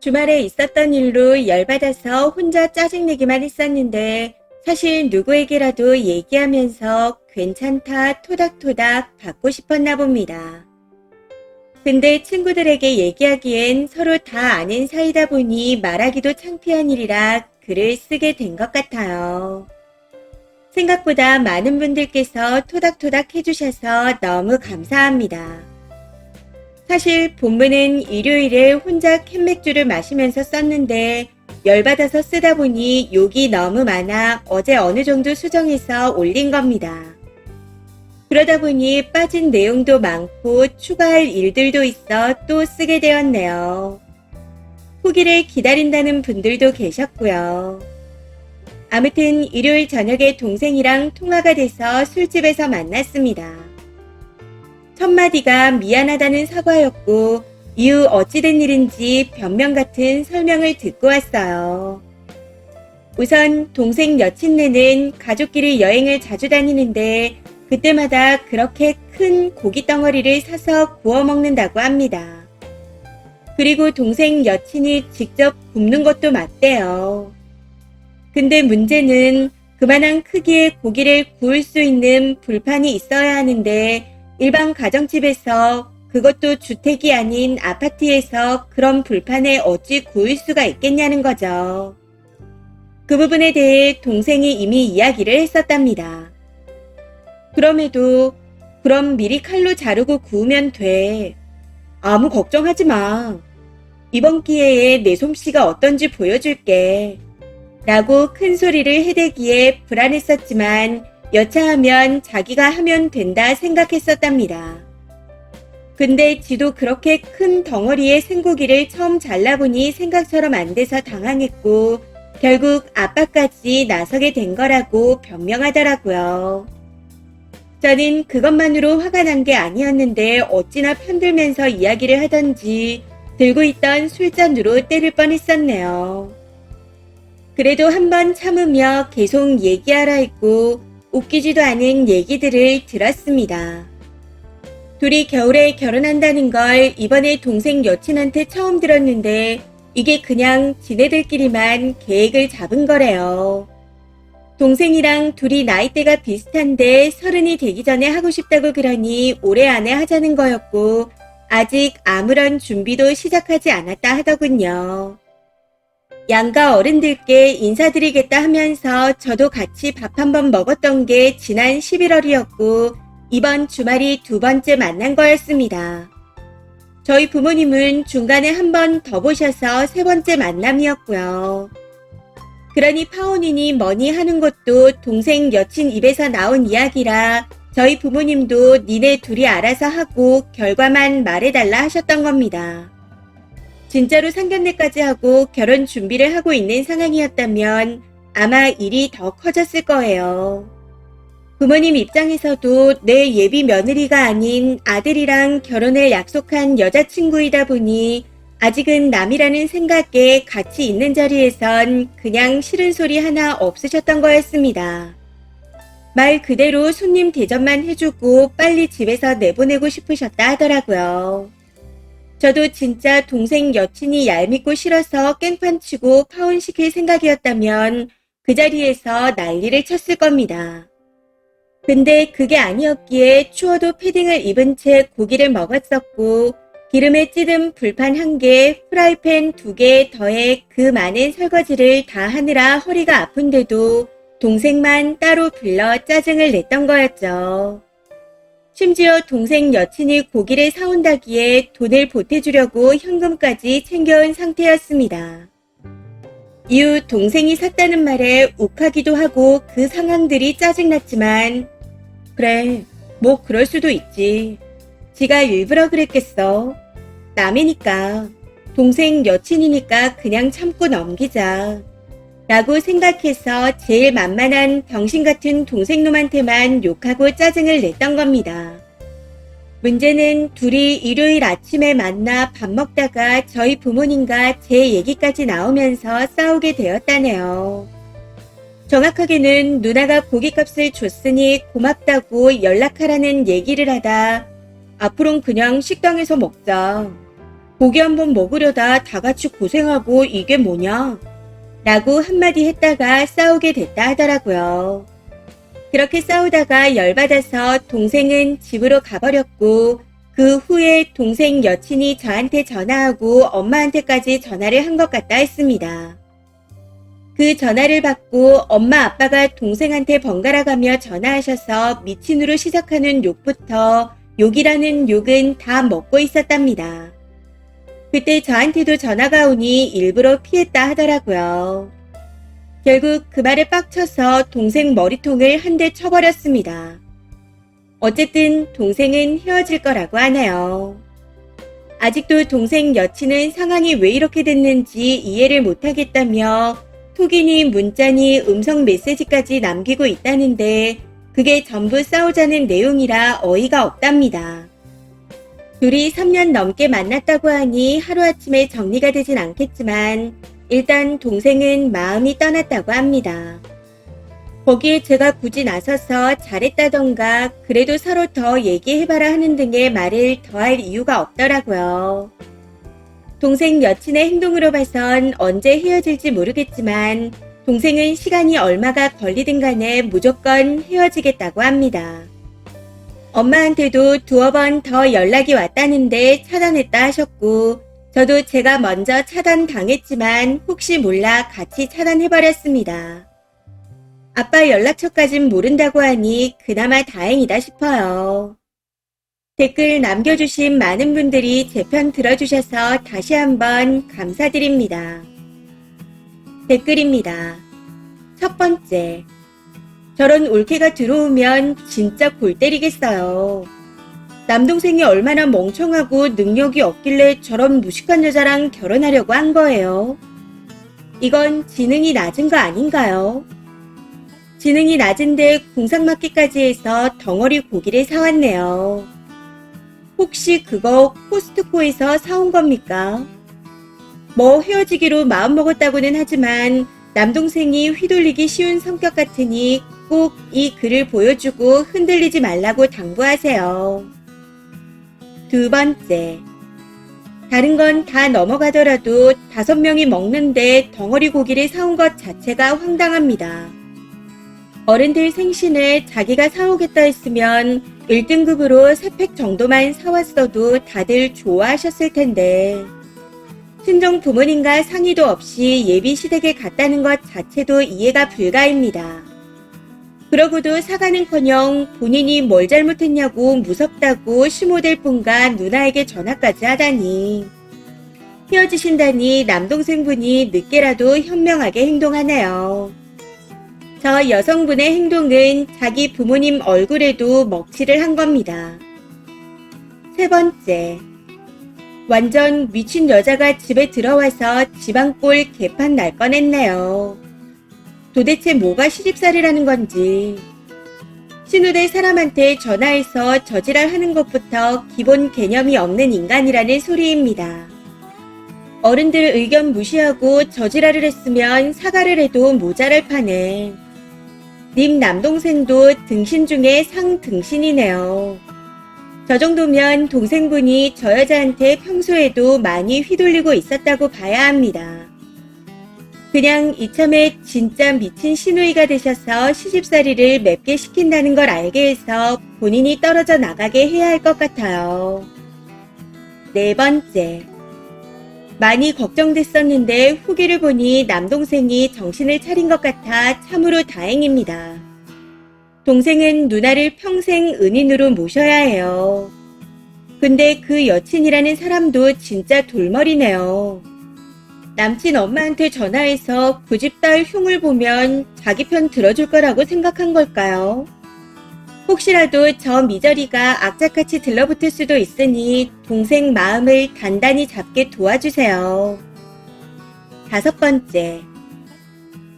주말에 있었던 일로 열받아서 혼자 짜증내기만 했었는데 사실 누구에게라도 얘기하면서 괜찮다 토닥토닥 받고 싶었나 봅니다. 근데 친구들에게 얘기하기엔 서로 다 아는 사이다 보니 말하기도 창피한 일이라 글을 쓰게 된 것 같아요. 생각보다 많은 분들께서 토닥토닥 해주셔서 너무 감사합니다. 사실 본문은 일요일에 혼자 캔맥주를 마시면서 썼는데 열받아서 쓰다 보니 욕이 너무 많아 어제 어느 정도 수정해서 올린 겁니다. 그러다 보니 빠진 내용도 많고 추가할 일들도 있어 또 쓰게 되었네요. 후기를 기다린다는 분들도 계셨고요. 아무튼 일요일 저녁에 동생이랑 통화가 돼서 술집에서 만났습니다. 첫 마디가 미안하다는 사과였고 이후 어찌된 일인지 변명 같은 설명을 듣고 왔어요. 우선 동생 여친네는 가족끼리 여행을 자주 다니는데 그때마다 그렇게 큰 고기 덩어리를 사서 구워 먹는다고 합니다. 그리고 동생 여친이 직접 굽는 것도 맞대요. 근데 문제는 그만한 크기의 고기를 구울 수 있는 불판이 있어야 하는데 일반 가정집에서 그것도 주택이 아닌 아파트에서 그런 불판에 어찌 구울 수가 있겠냐는 거죠. 그 부분에 대해 동생이 이미 이야기를 했었답니다. 그럼에도 그럼 미리 칼로 자르고 구우면 돼. 아무 걱정하지 마. 이번 기회에 내 솜씨가 어떤지 보여줄게. 라고 큰 소리를 해대기에 불안했었지만 여차하면 자기가 하면 된다 생각했었답니다. 근데 지도 그렇게 큰 덩어리의 생고기를 처음 잘라보니 생각처럼 안 돼서 당황했고 결국 아빠까지 나서게 된 거라고 변명하더라고요. 저는 그것만으로 화가 난 게 아니었는데 어찌나 편들면서 이야기를 하던지 들고 있던 술잔으로 때릴 뻔했었네요. 그래도 한번 참으며 계속 얘기하라 했고 웃기지도 않은 얘기들을 들었습니다. 둘이 겨울에 결혼한다는 걸 이번에 동생 여친한테 처음 들었는데 이게 그냥 지네들끼리만 계획을 잡은 거래요. 동생이랑 둘이 나이대가 비슷한데 30이 되기 전에 하고 싶다고 그러니 올해 안에 하자는 거였고 아직 아무런 준비도 시작하지 않았다 하더군요. 양가 어른들께 인사드리겠다 하면서 저도 같이 밥 한번 먹었던 게 지난 11월이었고 이번 주말이 두 번째 만난 거였습니다. 저희 부모님은 중간에 한 번 더 보셔서 세 번째 만남이었고요. 그러니 파혼이니 뭐니 하는 것도 동생 여친 입에서 나온 이야기라 저희 부모님도 니네 둘이 알아서 하고 결과만 말해달라 하셨던 겁니다. 진짜로 상견례까지 하고 결혼 준비를 하고 있는 상황이었다면 아마 일이 더 커졌을 거예요. 부모님 입장에서도 내 예비 며느리가 아닌 아들이랑 결혼을 약속한 여자친구이다 보니 아직은 남이라는 생각에 같이 있는 자리에선 그냥 싫은 소리 하나 없으셨던 거였습니다. 말 그대로 손님 대접만 해주고 빨리 집에서 내보내고 싶으셨다 하더라고요. 저도 진짜 동생 여친이 얄밉고 싫어서 깽판치고 파혼시킬 생각이었다면 그 자리에서 난리를 쳤을 겁니다. 근데 그게 아니었기에 추워도 패딩을 입은 채 고기를 먹었었고 기름에 찌든 불판 1개, 프라이팬 2개 더해 그 많은 설거지를 다 하느라 허리가 아픈데도 동생만 따로 불러 짜증을 냈던 거였죠. 심지어 동생 여친이 고기를 사온다기에 돈을 보태주려고 현금까지 챙겨온 상태였습니다. 이후 동생이 샀다는 말에 욱하기도 하고 그 상황들이 짜증났지만 그래, 뭐 그럴 수도 있지. 지가 일부러 그랬겠어. 남이니까, 동생 여친이니까 그냥 참고 넘기자. 라고 생각해서 제일 만만한 병신 같은 동생놈한테만 욕하고 짜증을 냈던 겁니다. 문제는 둘이 일요일 아침에 만나 밥 먹다가 저희 부모님과 제 얘기까지 나오면서 싸우게 되었다네요. 정확하게는 누나가 고깃값을 줬으니 고맙다고 연락하라는 얘기를 하다 앞으론 그냥 식당에서 먹자. 고기 한번 먹으려다 다 같이 고생하고 이게 뭐냐? 라고 한마디 했다가 싸우게 됐다 하더라고요. 그렇게 싸우다가 열받아서 동생은 집으로 가버렸고 그 후에 동생 여친이 저한테 전화하고 엄마한테까지 전화를 한 것 같다 했습니다. 그 전화를 받고 엄마 아빠가 동생한테 번갈아 가며 전화하셔서 미친으로 시작하는 욕부터 욕이라는 욕은 다 먹고 있었답니다. 그때 저한테도 전화가 오니 일부러 피했다 하더라고요. 결국 그 말에 빡쳐서 동생 머리통을 한 대 쳐버렸습니다. 어쨌든 동생은 헤어질 거라고 하네요. 아직도 동생 여친은 상황이 왜 이렇게 됐는지 이해를 못하겠다며 톡이니 문자니 음성 메시지까지 남기고 있다는데 그게 전부 싸우자는 내용이라 어이가 없답니다. 둘이 3년 넘게 만났다고 하니 하루아침에 정리가 되진 않겠지만 일단 동생은 마음이 떠났다고 합니다. 거기에 제가 굳이 나서서 잘했다던가 그래도 서로 더 얘기해봐라 하는 등의 말을 더할 이유가 없더라고요. 동생 여친의 행동으로 봐선 언제 헤어질지 모르겠지만 동생은 시간이 얼마가 걸리든 간에 무조건 헤어지겠다고 합니다. 엄마한테도 두어 번 더 연락이 왔다는데 차단했다 하셨고 저도 제가 먼저 차단당했지만 혹시 몰라 같이 차단해버렸습니다. 아빠 연락처까진 모른다고 하니 그나마 다행이다 싶어요. 댓글 남겨주신 많은 분들이 제 편 들어주셔서 다시 한번 감사드립니다. 댓글입니다. 첫 번째, 저런 올케가 들어오면 진짜 골 때리겠어요. 남동생이 얼마나 멍청하고 능력이 없길래 저런 무식한 여자랑 결혼하려고 한 거예요. 이건 지능이 낮은 거 아닌가요? 지능이 낮은데 궁상맞기까지 해서 덩어리 고기를 사왔네요. 혹시 그거 코스트코에서 사온 겁니까? 뭐 헤어지기로 마음먹었다고는 하지만 남동생이 휘둘리기 쉬운 성격 같으니 꼭 이 글을 보여주고 흔들리지 말라고 당부하세요. 두 번째, 다른 건 다 넘어가더라도 5명이 먹는데 덩어리 고기를 사온 것 자체가 황당합니다. 어른들 생신에 자기가 사오겠다 했으면 1등급으로 3팩 정도만 사왔어도 다들 좋아하셨을 텐데 친정 부모님과 상의도 없이 예비 시댁에 갔다는 것 자체도 이해가 불가입니다. 그러고도 사과는커녕 본인이 뭘 잘못했냐고 무섭다고 시모델 분과 누나에게 전화까지 하다니 헤어지신다니 남동생분이 늦게라도 현명하게 행동하네요. 저 여성분의 행동은 자기 부모님 얼굴에도 먹칠을 한 겁니다. 세 번째, 완전 미친 여자가 집에 들어와서 집안꼴 개판 날 뻔했네요. 도대체 뭐가 시집살이라는 건지. 신우될 사람한테 전화해서 저지랄 하는 것부터 기본 개념이 없는 인간이라는 소리입니다. 어른들 의견 무시하고 저지랄을 했으면 사과를 해도 모자랄 판에 님 남동생도 등신 중에 상등신이네요. 저 정도면 동생분이 저 여자한테 평소에도 많이 휘둘리고 있었다고 봐야 합니다. 그냥 이참에 진짜 미친 시누이가 되셔서 시집살이를 맵게 시킨다는 걸 알게 해서 본인이 떨어져 나가게 해야 할 것 같아요. 네 번째, 많이 걱정됐었는데 후기를 보니 남동생이 정신을 차린 것 같아 참으로 다행입니다. 동생은 누나를 평생 은인으로 모셔야 해요. 근데 그 여친이라는 사람도 진짜 돌머리네요. 남친 엄마한테 전화해서 그 집 딸 흉을 보면 자기 편 들어줄 거라고 생각한 걸까요? 혹시라도 저 미저리가 악착같이 들러붙을 수도 있으니 동생 마음을 단단히 잡게 도와주세요. 다섯 번째,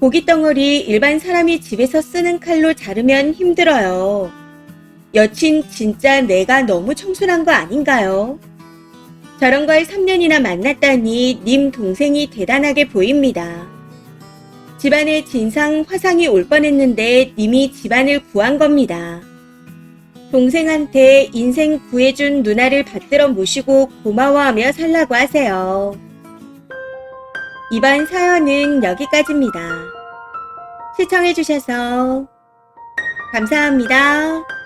고깃덩어리 일반 사람이 집에서 쓰는 칼로 자르면 힘들어요. 여친 진짜 내가 너무 청순한 거 아닌가요? 저런 걸 3년이나 만났다니 님 동생이 대단하게 보입니다. 집안에 진상 화상이 올 뻔했는데 님이 집안을 구한 겁니다. 동생한테 인생 구해준 누나를 받들어 모시고 고마워하며 살라고 하세요. 이번 사연은 여기까지입니다. 시청해주셔서 감사합니다.